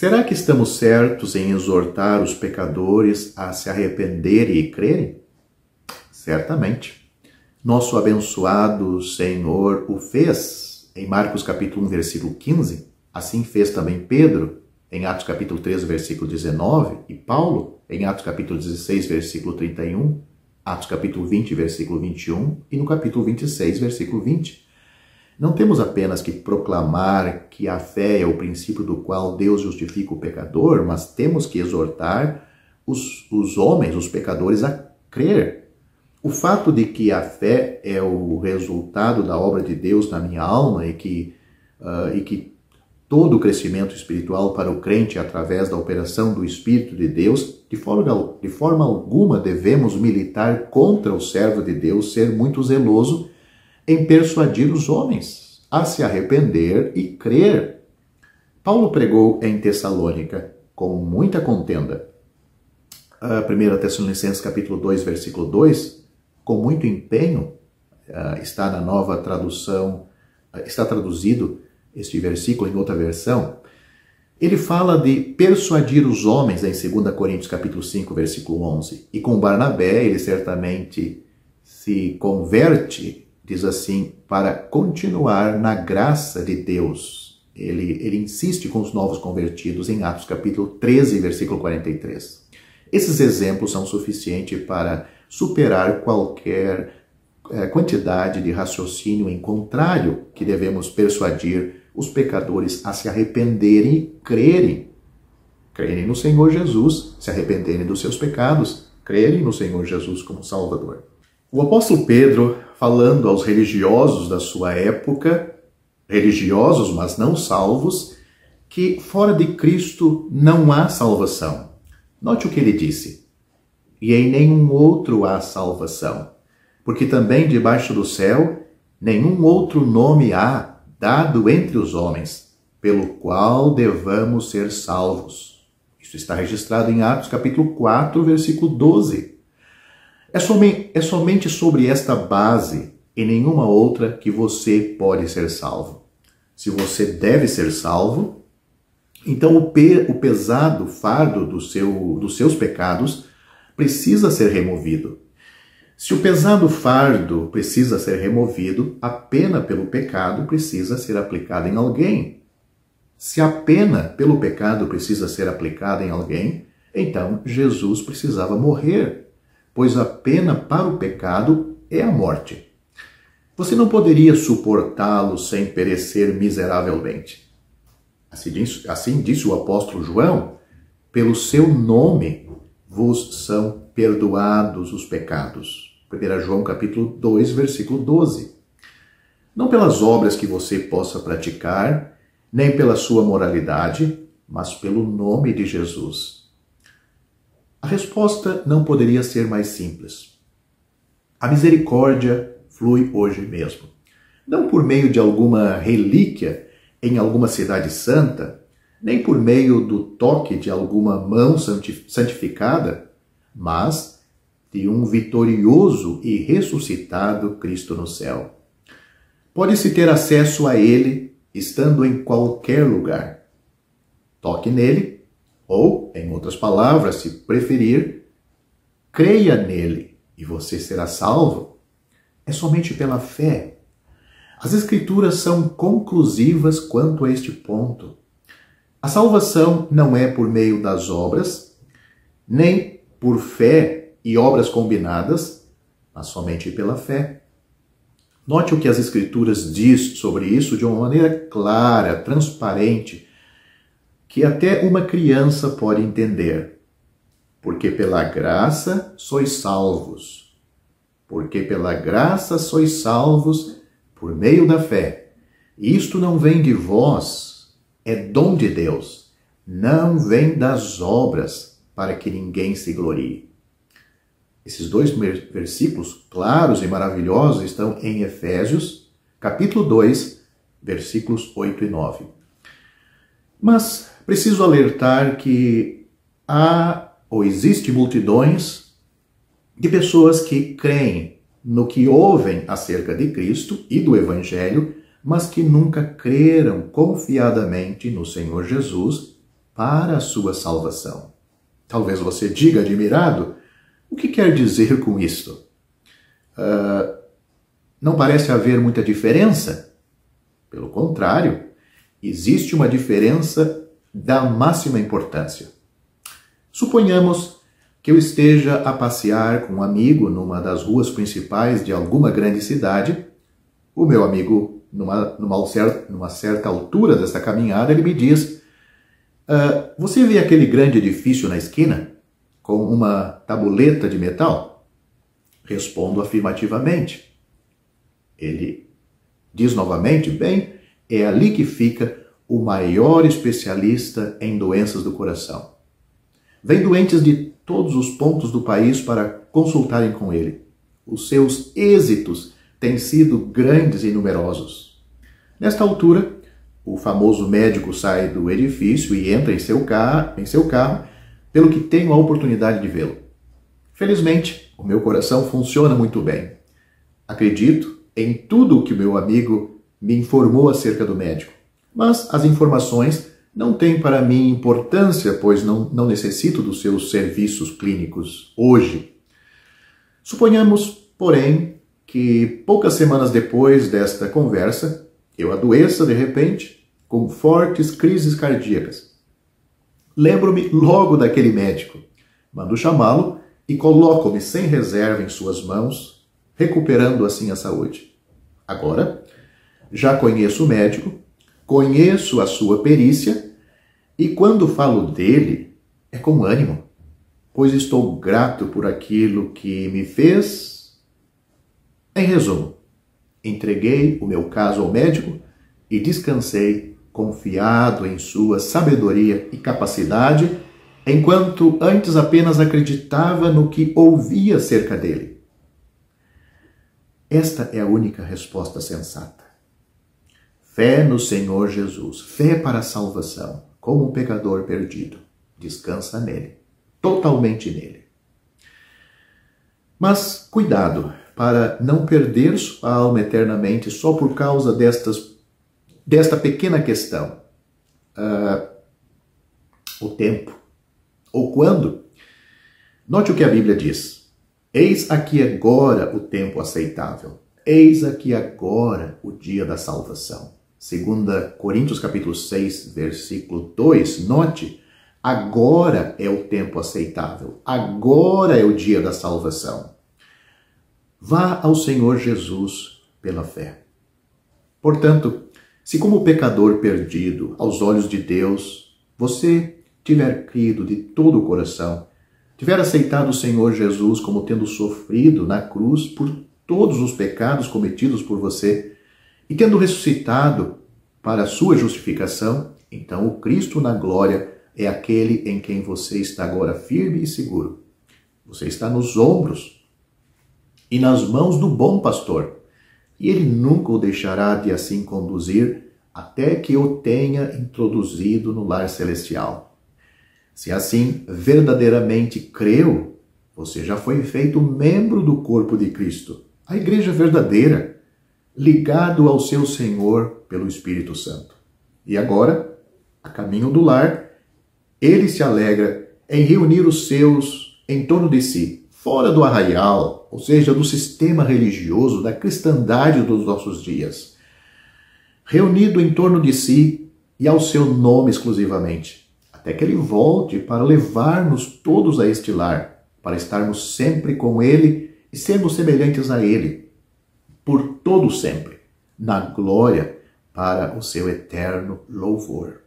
Será que estamos certos em exortar os pecadores a se arrependerem e crerem? Certamente. Nosso abençoado Senhor o fez em Marcos capítulo 1, versículo 15. Assim fez também Pedro em Atos capítulo 13, versículo 19, e Paulo em Atos capítulo 16, versículo 31, Atos capítulo 20, versículo 21 e no capítulo 26, versículo 20. Não temos apenas que proclamar que a fé é o princípio do qual Deus justifica o pecador, mas temos que exortar os homens, os pecadores, a crer. O fato de que a fé é o resultado da obra de Deus na minha alma e que todo o crescimento espiritual para o crente é através da operação do Espírito de Deus, de forma alguma devemos militar contra o servo de Deus ser muito zeloso em persuadir os homens a se arrepender e crer. Paulo pregou em Tessalônica com muita contenda. 1 Tessalonicenses capítulo 2, versículo 2, com muito empenho, está na nova tradução, está traduzido este versículo em outra versão. Ele fala de persuadir os homens em 2 Coríntios capítulo 5, versículo 11. E com Barnabé ele certamente se converte, diz assim, para continuar na graça de Deus. Ele insiste com os novos convertidos em Atos capítulo 13, versículo 43. Esses exemplos são suficientes para superar qualquer quantidade de raciocínio em contrário que devemos persuadir os pecadores a se arrependerem e crerem. Crerem no Senhor Jesus, se arrependerem dos seus pecados, crerem no Senhor Jesus como Salvador. O apóstolo Pedro, falando aos religiosos da sua época, religiosos, mas não salvos, que fora de Cristo não há salvação. Note o que ele disse. E em nenhum outro há salvação, porque também debaixo do céu nenhum outro nome há dado entre os homens, pelo qual devamos ser salvos. Isso está registrado em Atos capítulo 4, versículo 12. É somente sobre esta base e nenhuma outra que você pode ser salvo. Se você deve ser salvo, então o pesado fardo dos seus pecados precisa ser removido. Se o pesado fardo precisa ser removido, a pena pelo pecado precisa ser aplicada em alguém. Se a pena pelo pecado precisa ser aplicada em alguém, então Jesus precisava morrer, pois a pena para o pecado é a morte. Você não poderia suportá-lo sem perecer miseravelmente. Assim disse o apóstolo João, pelo seu nome vos são perdoados os pecados. 1 João capítulo 2, versículo 12. Não pelas obras que você possa praticar, nem pela sua moralidade, mas pelo nome de Jesus. A resposta não poderia ser mais simples. A misericórdia flui hoje mesmo. Não por meio de alguma relíquia em alguma cidade santa, nem por meio do toque de alguma mão santificada, mas de um vitorioso e ressuscitado Cristo no céu. Pode-se ter acesso a Ele estando em qualquer lugar. Toque nele, ou, em outras palavras, se preferir, creia nele e você será salvo. É somente pela fé. As Escrituras são conclusivas quanto a este ponto. A salvação não é por meio das obras, nem por fé e obras combinadas, mas somente pela fé. Note o que as Escrituras diz sobre isso de uma maneira clara, transparente, que até uma criança pode entender. Porque pela graça sois salvos. Porque pela graça sois salvos por meio da fé. Isto não vem de vós, é dom de Deus. Não vem das obras, para que ninguém se glorie. Esses dois versículos claros e maravilhosos estão em Efésios, capítulo 2, versículos 8 e 9. Mas preciso alertar que existem multidões de pessoas que creem no que ouvem acerca de Cristo e do Evangelho, mas que nunca creram confiadamente no Senhor Jesus para a sua salvação. Talvez você diga admirado, o que quer dizer com isto? Não parece haver muita diferença? Pelo contrário, existe uma diferença da máxima importância. Suponhamos que eu esteja a passear com um amigo numa das ruas principais de alguma grande cidade. O meu amigo, numa certa altura desta caminhada, ele me diz: você vê aquele grande edifício na esquina, com uma tabuleta de metal? Respondo afirmativamente. Ele diz novamente: bem, é ali que fica o maior especialista em doenças do coração. Vêm doentes de todos os pontos do país para consultarem com ele. Os seus êxitos têm sido grandes e numerosos. Nesta altura, o famoso médico sai do edifício e entra em seu carro, pelo que tenho a oportunidade de vê-lo. Felizmente, o meu coração funciona muito bem. Acredito em tudo o que meu amigo me informou acerca do médico, mas as informações não têm para mim importância, pois não necessito dos seus serviços clínicos hoje. Suponhamos, porém, que poucas semanas depois desta conversa, eu adoeça de repente com fortes crises cardíacas. Lembro-me logo daquele médico, mando chamá-lo e coloco-me sem reserva em suas mãos, recuperando assim a saúde. Agora, já conheço o médico, conheço a sua perícia e quando falo dele é com ânimo, pois estou grato por aquilo que me fez. Em resumo, entreguei o meu caso ao médico e descansei confiado em sua sabedoria e capacidade, enquanto antes apenas acreditava no que ouvia acerca dele. Esta é a única resposta sensata. Fé no Senhor Jesus, fé para a salvação, como um pecador perdido. Descansa nele, totalmente nele. Mas cuidado para não perder sua alma eternamente só por causa desta pequena questão. O tempo. Ou quando? Note o que a Bíblia diz. Eis aqui agora o tempo aceitável. Eis aqui agora o dia da salvação. 2 Coríntios capítulo 6, versículo 2. Note, agora é o tempo aceitável. Agora é o dia da salvação. Vá ao Senhor Jesus pela fé. Portanto, se como pecador perdido aos olhos de Deus, você tiver crido de todo o coração, tiver aceitado o Senhor Jesus como tendo sofrido na cruz por todos os pecados cometidos por você e tendo ressuscitado para a sua justificação, então o Cristo na glória é aquele em quem você está agora firme e seguro. Você está nos ombros e nas mãos do bom pastor, e ele nunca o deixará de assim conduzir até que o tenha introduzido no lar celestial. Se assim verdadeiramente creu, você já foi feito membro do corpo de Cristo, a igreja verdadeira, ligado ao seu Senhor pelo Espírito Santo. E agora, a caminho do lar, ele se alegra em reunir os seus em torno de si, fora do arraial, ou seja, do sistema religioso, da cristandade dos nossos dias. Reunido em torno de si e ao seu nome exclusivamente, até que ele volte para levar-nos todos a este lar, para estarmos sempre com ele e sermos semelhantes a ele, por todo sempre, na glória, para o seu eterno louvor.